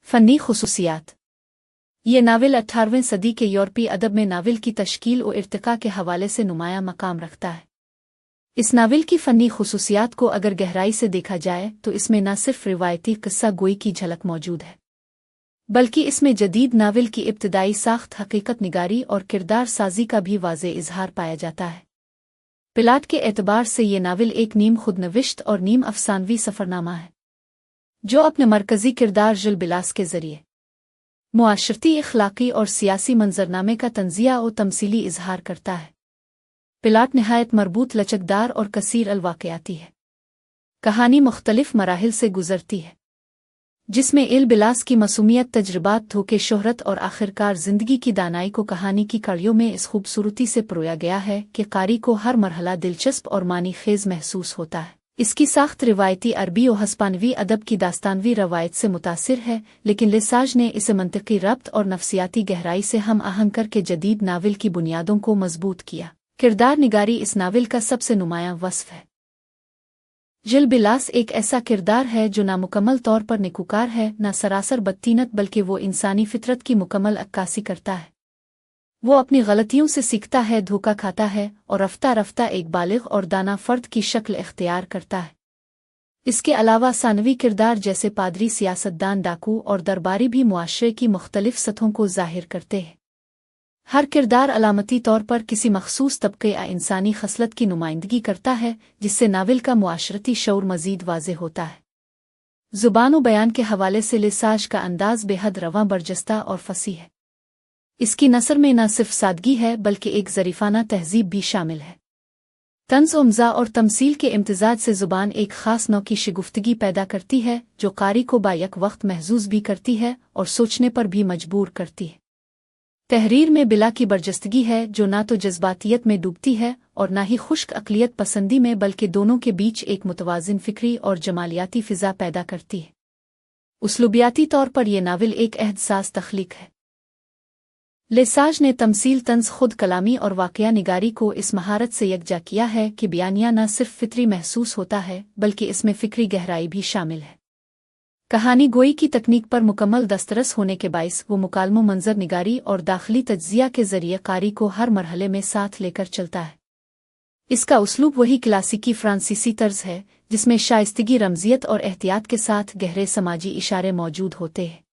Funny ख़ुसूसियात। ये novel 18वीं सदी के यूरोपीय अदब में नावल की तश्कील और इर्तिका के हवाले से नुमाया मकाम रखता है। इस नावल की फ़न्नी ख़ुसूसियात को अगर गहराई से देखा जाए तो इसमें न सिर्फ रिवायती किस्सा गोई की झलक मौजूद है, बल्कि इसमें जदीद नावल की इब्तदाई साख्त, हकीकत निगारी और किरदार साजी का भी वाज़े इजहार पाया जाता है। प्लाट के एतबार से ये नावल एक नीम खुदनविश्त और नीम अफसानवी सफ़रनामा है, जो अपने मरकज़ी किरदार जिल बिलास के ज़रिए मुआशरती, इखलाकी और सियासी मंजरनामे का तंज़िया और तमसीली इजहार करता है। प्लाट नहायत मरबूत, लचकदार और कसीर अलवाक़याती है। कहानी मुख्तलिफ मराहिल से गुजरती है, जिसमें इल बिलास की मासूमियत, तजर्बात, धोखे, शोहरत और आखिरकार ज़िंदगी की दानाई को कहानी की कड़ियों में इस खूबसूरती से परोया गया है कि कारी को हर मरहला दिलचस्प और मानी खेज महसूस होता है। इसकी साख्त रिवायती अरबी और हस्पानवी अदब की दास्तानवी रवायत से मुतासिर है, लेकिन लेसाज ने इसे मंतकी रब्त और नफसियाती गहराई से हम आहंग करके जदीद नावल की बुनियादों को मजबूत किया। किरदार निगारी इस नावल का सबसे नुमायां वस्फ है। जिल बिलास एक ऐसा किरदार है जो नामुकम्मल तौर पर नेकूकार है, न सरासर बदतीनत, बल्कि वो इंसानी फितरत की मुकम्मल अक्कासी करता है। वो अपनी गलतियों से सीखता है, धोखा खाता है और रफ्ता रफ्ता एक बालिग और दाना फर्द की शक्ल इख्तियार करता है। इसके अलावा सानवी किरदार जैसे पादरी, सियासतदान, डाकू और दरबारी भी मुआशरे की मुख्तलिफ सतहों को ज़ाहिर करते हैं। हर किरदार अलामती तौर पर किसी मखसूस तबके या इंसानी खसलत की नुमाइंदगी करता है, जिससे नावल का मुआशरती शऊर मज़ीद वाज़े होता है। ज़ुबान व बयान के हवाले से लेसाज का अंदाज़ बेहद रवां, बरजस्ता और फसीह है। इसकी नसर में न सिर्फ सादगी है, बल्कि एक ज़रीफ़ाना तहज़ीब भी शामिल है। तंज़ उम्ज़ा और तमसील के इम्तिज़ाज से ज़ुबान एक ख़ास नौ की शिगुफ्तगी पैदा करती है, जो कारी को बायक वक्त महजूज़ भी करती है और सोचने पर भी मजबूर करती है। तहरीर में बिला की बरजस्तगी है, जो ना तो जज्बातियत में डूबती है और ना ही खुश्क अक़लियत पसंदी में, बल्कि दोनों के बीच एक मुतवाज़िन फ़िक्री और जमालियाती फ़िज़ा पैदा करती है। उसलूबियाती तौर पर यह नावल एक एहसास तख्लीक है। लेसाज ने तमसील, तंज़, खुद कलामी और वाक़या निगारी को इस महारत से यकजा किया है कि बयानिया न सिर्फ फितरी महसूस होता है, बल्कि इसमें फ़िक्री गहराई भी शामिल है। कहानी गोई की तकनीक पर मुकम्मल दस्तरस होने के बाइस वो मुकालमो, मंजर निगारी और दाखिली तज्ज़िया के ज़रिए कारी को हर मरहले में साथ लेकर चलता है। इसका उसलूब वही क्लासिकी फ्रांसीसी तर्ज है, जिसमें शाइस्तगी, रमजियत और एहतियात के साथ गहरे समाजी इशारे मौजूद होते हैं।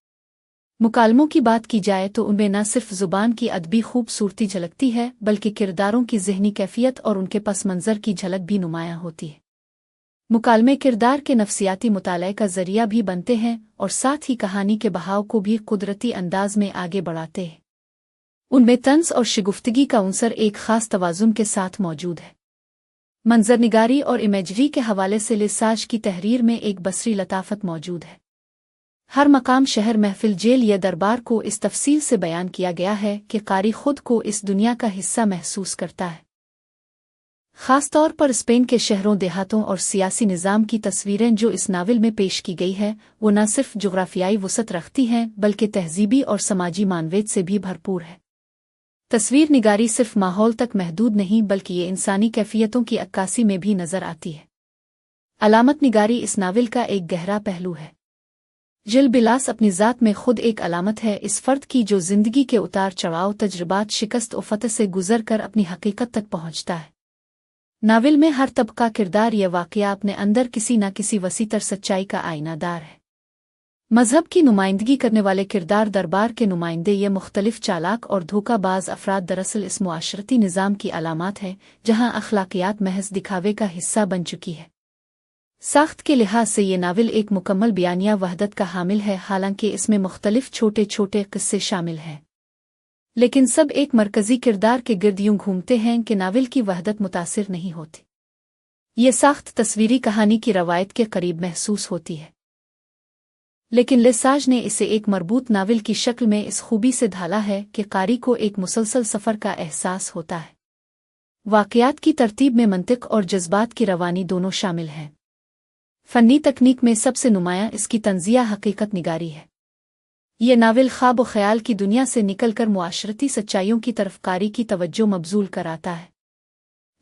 मुकालमों की बात की जाए तो उनमें न सिर्फ ज़ुबान की अदबी खूबसूरती झलकती है, बल्कि किरदारों की ज़हनी कैफियत और उनके पस मंज़र की झलक भी नुमायां होती है। मुकालमे किरदार के नफसियाती मुताले का ज़रिया भी बनते हैं और साथ ही कहानी के बहाव को भी कुदरती अंदाज में आगे बढ़ाते हैं। उनमें तंज़ और शिगुफ्तगी का उनसर एक ख़ास तवाज़ुन के साथ मौजूद है। मंजरनिगारी और इमेजरी के हवाले से लेसाज की तहरीर में एक बसरी लताफत मौजूद है। हर मकाम, शहर, महफिल, जेल या दरबार को इस तफसील से बयान किया गया है कि कारी खुद को इस दुनिया का हिस्सा महसूस करता है। ख़ास तौर पर स्पेन के शहरों, देहातों और सियासी निज़ाम की तस्वीरें जो इस नावल में पेश की गई है, वो न सिर्फ जोग्राफियाई वसअत रखती हैं, बल्कि तहज़ीबी और समाजी मानवेद से भी भरपूर है। तस्वीर निगारी सिर्फ माहौल तक महदूद नहीं, बल्कि ये इंसानी कैफियतों की अक्कासी में भी नज़र आती है। अलामत निगारी इस नावल का एक गहरा पहलू है। जिल बिलास अपनी ज़ात में खुद एक अलामत है, इस फ़र्द की जो ज़िंदगी के उतार चढ़ाव, तजर्बात, शिकस्त और फ़तह से गुज़र कर अपनी हकीकत तक पहुँचता है। नावल में हर तबका, किरदार या वाक़या अपने अंदर किसी न किसी वसीतर सच्चाई का आईनादार है। मज़हब की नुमाइंदगी करने वाले किरदार, दरबार के नुमाइंदे या मुख्तलिफ चालाक और धोखाबाज अफराद दरअसल इस मुआशरती निज़ाम की अलामात है, जहाँ अखलाकियात महज दिखावे का हिस्सा बन चुकी है। साख्त के लिहाज से ये नावल एक मुकम्मल बयानिया वहदत का हामिल है, हालांकि इसमें मुख्तलिफ छोटे छोटे किस्से शामिल हैं, लेकिन सब एक मरकज़ी किरदार के गिर्द यूं घूमते हैं कि नावल की वहदत मुतासिर नहीं होती। ये साख्त तस्वीरी कहानी की रवायत के करीब महसूस होती है, लेकिन लेसाज ने इसे एक मरबूत नावल की शक्ल में इस खूबी से ढाला है कि कारी को एक मुसलसल सफ़र का एहसास होता है। वाक़यात की तरतीब में मंतिक और जज्बात की रवानी दोनों शामिल हैं। फ़न्नी तकनीक में सबसे नुमायां इसकी तंज़िया, हकीकत निगारी है। ये नावल ख्वाब व ख़याल की दुनिया से निकलकर मुआशरती सच्चाइयों की तरफ कारी की तवज्जो मबजूल कराता है।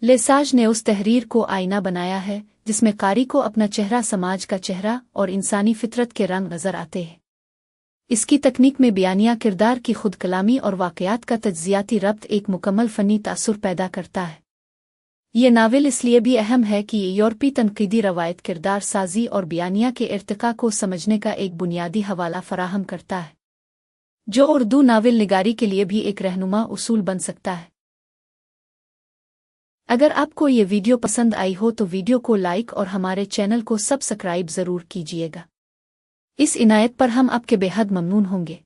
लेसाज ने उस तहरीर को आईना बनाया है, जिसमें कारी को अपना चेहरा, समाज का चेहरा और इंसानी फितरत के रंग नज़र आते हैं। इसकी तकनीक में बयानिया किरदार की खुद कलामी और वाकयात का तज्जियाती रब्त एक मुकम्मल फ़नी तासुर पैदा करता है। ये नावल इसलिए भी अहम है कि ये यूरोपी तनकीदी रवायत किरदार साजी और बयानिया के इर्तिका को समझने का एक बुनियादी हवाला फराहम करता है, जो उर्दू नावल निगारी के लिए भी एक रहनुमा उसूल बन सकता है। अगर आपको ये वीडियो पसंद आई हो तो वीडियो को लाइक और हमारे चैनल को सब्सक्राइब ज़रूर कीजिएगा। इस इनायत पर हम आपके बेहद ममनून होंगे।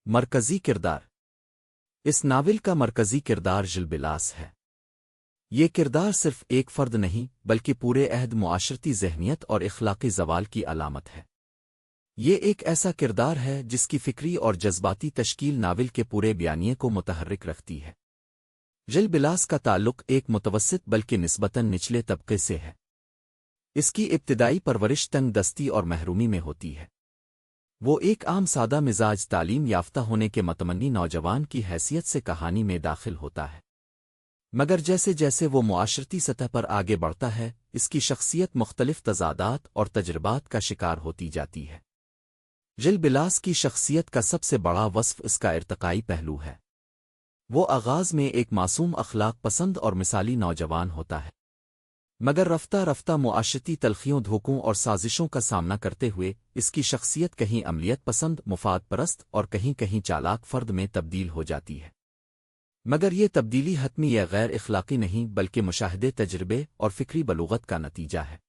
मरकजी किरदार। इस नावल का मरकजी किरदार जिलबिलास है। ये किरदार सिर्फ एक फ़र्द नहीं बल्कि पूरे अहद मुआशरती ज़हनियत और इखलाक़ी ज़वाल की अलामत है। ये एक ऐसा किरदार है जिसकी फ़िक्री और जज्बाती तश्कील नावल के पूरे बयानिए को मुतहर्रिक रखती है। जिलबिलास का ताल्लुक़ एक मुतवस्सित बल्कि निस्बतन निचले तबके से है। इसकी इब्तिदाई परवरिश तंग दस्ती और महरूमी में होती है। वो एक आम सादा मिजाज तालीम याफ्ता होने के मतमन्नी नौजवान की हैसियत से कहानी में दाखिल होता है, मगर जैसे जैसे वो मुआशरती सतह पर आगे बढ़ता है, इसकी शख्सियत मुख्तलिफ तज़ादात और तजर्बात का शिकार होती जाती है। जिलबिलास की शख्सियत का सबसे बड़ा वस्फ इसका इर्तिकाई पहलू है। वो आगाज़ में एक मासूम अखलाक पसंद और मिसाली नौजवान होता है, मगर रफ्ता रफ्ता मुआशरती तलखियों, धोखों और साजिशों का सामना करते हुए इसकी शख्सियत कहीं अमलियत पसंद, मुफाद परस्त और कहीं कहीं चालाक फ़र्द में तब्दील हो जाती है। मगर ये तब्दीली हतमी या गैर इखलाक़ी नहीं बल्कि मुशाहदे, तजर्बे और फ़िक्री बलूगत का नतीजा है।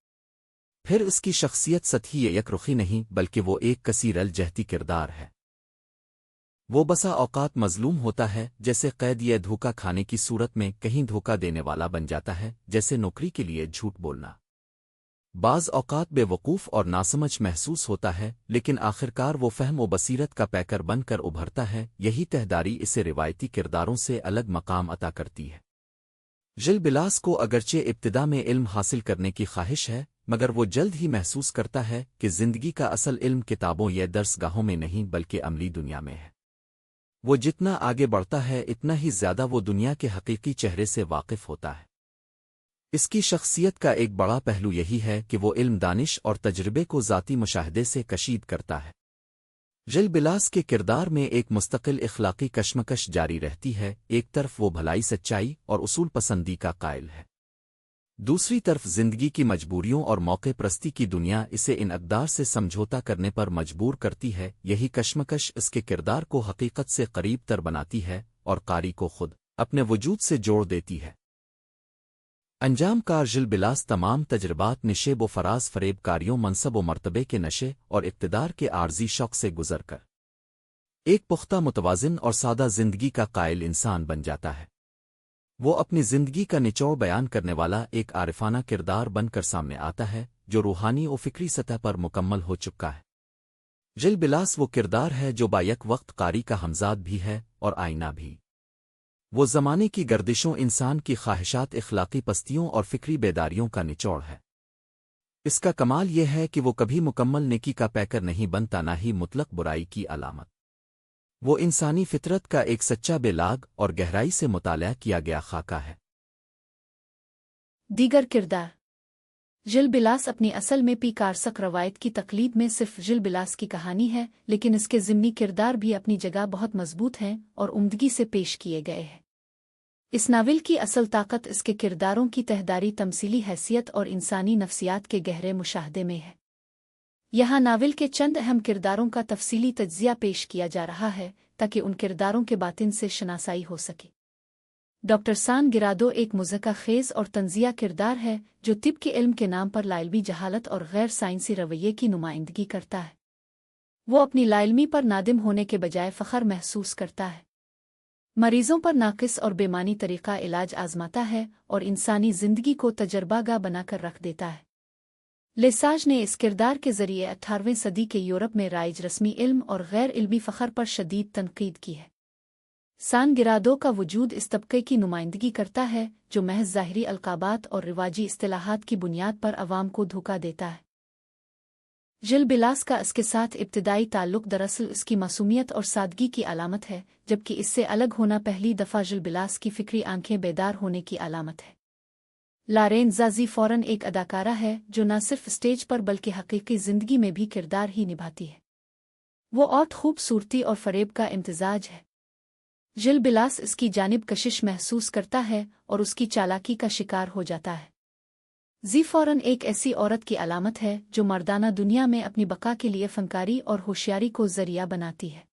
फिर इसकी शख्सियत सतही या यकरुखी नहीं बल्कि वो एक कसीर जहती किरदार है। वो बसा औकात मज़लूम होता है, जैसे कैद या धोखा खाने की सूरत में कहीं धोखा देने वाला बन जाता है, जैसे नौकरी के लिए झूठ बोलना। बाज़ औकात बेवकूफ़ और नासमझ महसूस होता है, लेकिन आखिरकार वो फ़हम व बसीरत का पैकर बनकर उभरता है। यही तहदारी इसे रिवायती किरदारों से अलग मकाम अता करती है। जिलबिलास को अगरचे इब्तिदा में इल्म हासिल करने की ख्वाहिश है, मगर वो जल्द ही महसूस करता है कि ज़िंदगी का असल इल्म किताबों या दर्सगाहों में नहीं बल्कि अमली दुनिया में है। वो जितना आगे बढ़ता है इतना ही ज़्यादा वो दुनिया के हकीकी चेहरे से वाकिफ़ होता है। इसकी शख्सियत का एक बड़ा पहलू यही है कि वो इल्म, दानिश और तजर्बे को ज़ाती मुशाहदे से कशीद करता है। जिलबिलास के किरदार में एक मुस्तकिल इखलाक़ी कशमकश जारी रहती है। एक तरफ वो भलाई, सच्चाई और उसूल पसंदी का कायल है, दूसरी तरफ ज़िंदगी की मजबूरियों और मौके परस्ती की दुनिया इसे इन अक़दार से समझौता करने पर मजबूर करती है। यही कशमकश इसके किरदार को हकीकत से करीब तर बनाती है और कारी को खुद अपने वजूद से जोड़ देती है। अंजाम कार जिलबिलास तमाम तजर्बात, निशेब व फराज फरेब कारियों, मनसब व मर्तबे के नशे और इक़्तिदार के आर्जी शौक़ से गुज़र कर एक पुख्ता, मुतवाज़िन और सादा ज़िंदगी का कायल इंसान बन जाता है। वो अपनी ज़िंदगी का निचोड़ बयान करने वाला एक आरिफाना किरदार बनकर सामने आता है, जो रूहानी और फ़िक्री सतह पर मुकम्मल हो चुका है। जिलबिलास वो किरदार है जो बायक वक्त कारी का हमज़ाद भी है और आईना भी। वो ज़माने की गर्दिशों, इंसान की ख्वाहिशात, इखलाक़ी पस्तियों और फ़िक्री बेदारियों का निचोड़ है। इसका कमाल यह है कि वो कभी मुकम्मल नेकी का पैकर नहीं बनता, ना ही मुतलक बुराई की अलामत। वो इंसानी फितरत का एक सच्चा, बेलाग और गहराई से मुताला किया गया खाका है। दीगर किरदार। जिलबिलास अपनी असल में पी कारसक रवायत की तकलीद में सिर्फ जिलबिलास की कहानी है, लेकिन इसके ज़िम्नी किरदार भी अपनी जगह बहुत मजबूत हैं और उम्दगी से पेश किए गए हैं। इस नावल की असल ताकत इसके किरदारों की तहदारी, तमसीली हैसियत और इंसानी नफ्सियात के गहरे मुशाहदे में है। यहाँ नावल के चंद अहम किरदारों का तफसीली तज्जिया पेश किया जा रहा है ताकि उन किरदारों के बातिन से शनासाई हो सके। डॉक्टर सान गिरादो एक मुज़क्का ख़ेज़ और तंज़िया किरदार है जो तिब के इल्म के नाम पर लाइल्मी जहालत और गैर साइंसी रवैये की नुमाइंदगी करता है। वो अपनी लाइल्मी पर नादिम होने के बजाय फ़ख्र महसूस करता है, मरीज़ों पर नाक़िस और बेमानी तरीक़ा इलाज आज़माता है और इंसानी ज़िंदगी को तजर्बागाह बनाकर रख देता है। लेसाज ने इस किरदार के ज़रिए 18वीं सदी के यूरोप में राइज रस्मी इल्म और गैर इल्मी फ़ख्र पर शदीद तनक़ीद की है। सान गिरादो का वजूद इस तबके की नुमाइंदगी करता है जो महज ज़ाहिरी अलक़ाबात और रिवाजी इस्तिलाहात की बुनियाद पर अवाम को धोखा देता है। जिलबिलास का इसके साथ इब्तिदाई ताल्लुक़ दरअसल इसकी मासूमियत और सादगी की अलामत है, जबकि इससे अलग होना पहली दफ़ा जिलबिलास की फ़िक्री आंखें बेदार होने की अलामत है। लारेन ज़ाज़ी फ़ौरन एक अदाकारा है जो न सिर्फ स्टेज पर बल्कि हकीकी ज़िंदगी में भी किरदार ही निभाती है। वो औरत खूबसूरती और फरेब का इम्तिजाज है। जिल बिलास इसकी जानिब कशिश महसूस करता है और उसकी चालाकी का शिकार हो जाता है। ज़ी एक ऐसी औरत की अलामत है जो मर्दाना दुनिया में अपनी बका के लिए फनकारी और होशियारी को ज़रिया बनाती है।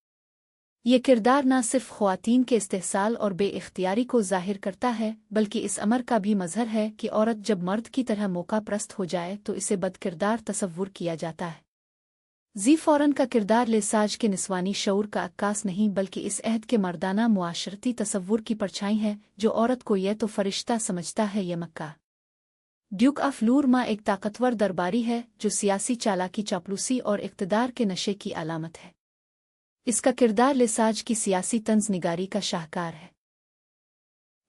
ये किरदार न सिर्फ ख़वातीन के इस्तेहसाल और बेइख्तियारी को ज़ाहिर करता है बल्कि इस अमर का भी मज़हर है कि औरत जब मर्द की तरह मौका परस्त हो जाए तो इसे बदकिरदार तसव्वुर किया जाता है। ज़ी का किरदार लेसाज के निस्वानी शऊर का अक्कास नहीं बल्कि इस अहद के मर्दाना मुआशरती तसव्वुर की परछाई है जो औरत को यह तो फरिश्ता समझता है ये मक्का। ड्यूक ऑफ लूरमा एक ताकतवर दरबारी है जो सियासी चालाकी, चापलूसी और इक़्तिदार के नशे की अलामत है। इसका किरदार लेसाज की सियासी तंज़निगारी का शाहकार है।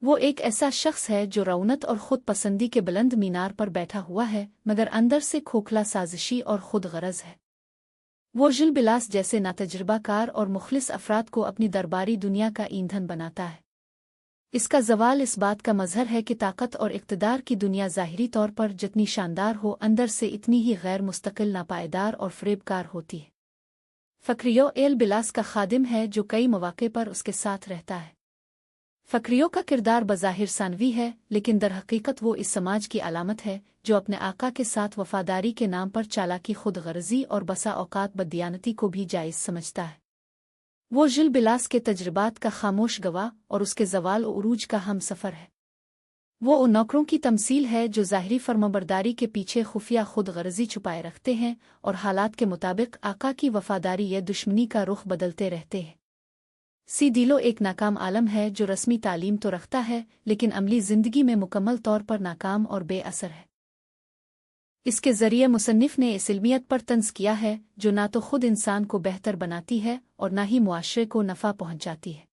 वो एक ऐसा शख्स है जो रौनत और खुद पसंदी के बुलंद मीनार पर बैठा हुआ है मगर अंदर से खोखला, साजिशी और खुद गरज है। वो जिल बिलास जैसे नातजुर्बाकार और मुखलिस अफराद को अपनी दरबारी दुनिया का ईंधन बनाता है। इसका ज़वाल इस बात का मज़हर है कि ताकत और इक़्तिदार की दुनिया ज़ाहिरी तौर पर जितनी शानदार हो अंदर से इतनी ही गैर मुस्तकिल, नापायदार और फ़रेबकार होती है। फ़क्रियो एल बिलास का खादिम है जो कई मौक़े पर उसके साथ रहता है। फ़क्रियो का किरदार बज़ाहिर सानवी है लेकिन दरहकीकत वो इस समाज की अलामत है जो अपने आका के साथ वफ़ादारी के नाम पर चालाकी, खुद गर्जी और बसा औकात बददियानती को भी जायज़ समझता है। वो जिल बिलास के तजर्बात का खामोश गवाह और उसके ज़वाल और उरूज का हम सफ़र है। वो उन नौकरों की तमसील है जो ज़ाहिरी फर्माबरदारी के पीछे खुफिया खुद गर्जी छुपाए रखते हैं और हालात के मुताबिक आका की वफ़ादारी या दुश्मनी का रुख बदलते रहते हैं। सी दिलो एक नाकाम आलम है जो रस्मी तालीम तो रखता है लेकिन अमली ज़िंदगी में मुकम्मल तौर पर नाकाम और बेअसर है। इसके ज़रिए मुसन्निफ़ ने इस इल्मियत पर तंज़ किया है जो ना तो खुद इंसान को बेहतर बनाती है और ना ही मुआशरे को नफ़ा पहुँचाती है।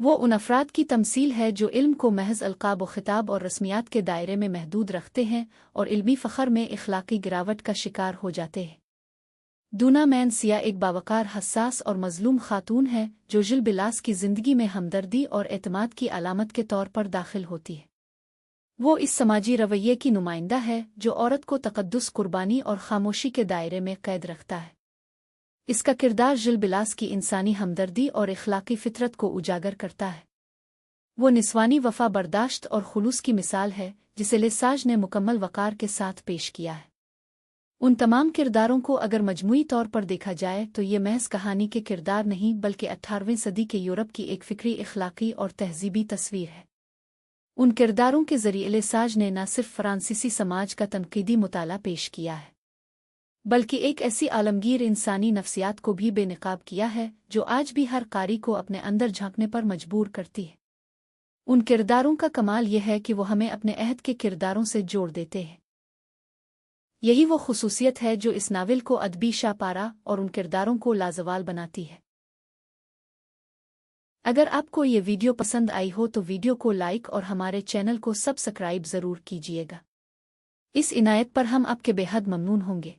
वो उन अफराद की तमसील है जो इल्म को महज अलक़ाब व खिताब और रस्मियात के दायरे में महदूद रखते हैं और इल्मी फ़ख्र में इखलाक़ी गिरावट का शिकार हो जाते हैं। दूना मैन सिया एक बावकार, हसास और मज़लूम खातून है जो जिल बिलास की ज़िंदगी में हमदर्दी और एतमाद की अलामत के तौर पर दाखिल होती है। वो इस समाजी रवैये की नुमाइंदा है जो औरत को तक़द्दुस, कुर्बानी और खामोशी के दायरे में कैद रखता है। इसका किरदार जिल बिलास की इंसानी हमदर्दी और इखलाक़ी फ़ितरत को उजागर करता है। वो निस्वानी वफ़ा बर्दाश्त और खुलूस की मिसाल है जिसे लेसाज ने मुकम्मल वक़ार के साथ पेश किया है। उन तमाम किरदारों को अगर मजमूई तौर पर देखा जाए तो ये महज कहानी के किरदार नहीं बल्कि 18वीं सदी के यूरोप की एक फ़िक्री, इखलाक़ी और तहज़ीबी तस्वीर है। उन किरदारों के ज़रिए लेसाज ने न सिर्फ फ़्रांसीसी समाज का तनक़ीदी मुताला पेश किया है बल्कि एक ऐसी आलमगीर इंसानी नफ्सियात को भी बेनकाब किया है जो आज भी हर कारी को अपने अंदर झांकने पर मजबूर करती है। उन किरदारों का कमाल यह है कि वो हमें अपने अहद के किरदारों से जोड़ देते हैं। यही वो खुसूसियत है जो इस नावल को अदबी शाहपारा और उन किरदारों को लाजवाल बनाती है। अगर आपको ये वीडियो पसंद आई हो तो वीडियो को लाइक और हमारे चैनल को सब्सक्राइब ज़रूर कीजिएगा। इस इनायत पर हम आपके बेहद ममनून होंगे।